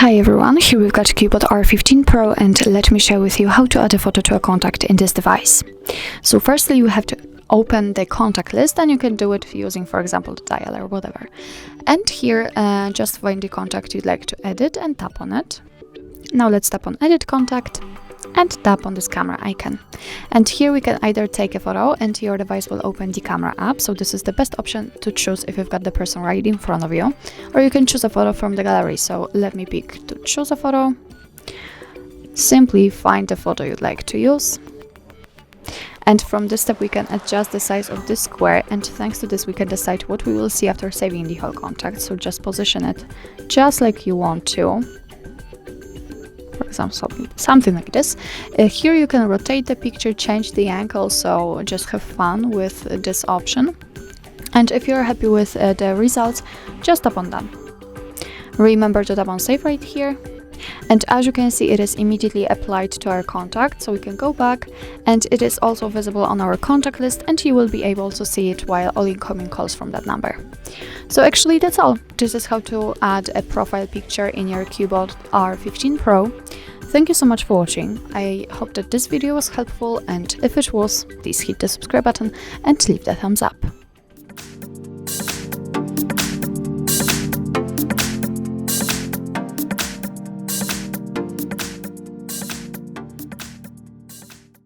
Hi everyone, here we've got CUBOT R15 Pro, and let me share with you how to add a photo to a contact in this device. So firstly, you have to open the contact list, and you can do it using, for example, the dial or whatever. And here, just find the contact you'd like to edit and tap on it. Now let's tap on Edit Contact and tap on this camera icon. And here we can either take a photo and your device will open the camera app, so this is the best option to choose if you've got the person right in front of you, or you can choose a photo from the gallery. So let me pick to choose a photo. Simply find the photo you'd like to use, and from this step we can adjust the size of this square, and thanks to this we can decide what we will see after saving the whole contact. So just position it just like you want to. For example, something like this. Here you can rotate the picture, change the angle, so just have fun with this option. And if you're happy with the results, just tap on Done. Remember to tap on Save right here. And as you can see, it is immediately applied to our contact, so we can go back, and it is also visible on our contact list, and you will be able to see it while all incoming calls from that number. So actually that's all. This is how to add a profile picture in your CUBOT R15 Pro. Thank you so much for watching. I hope that this video was helpful, and if it was, please hit the subscribe button and leave the thumbs up.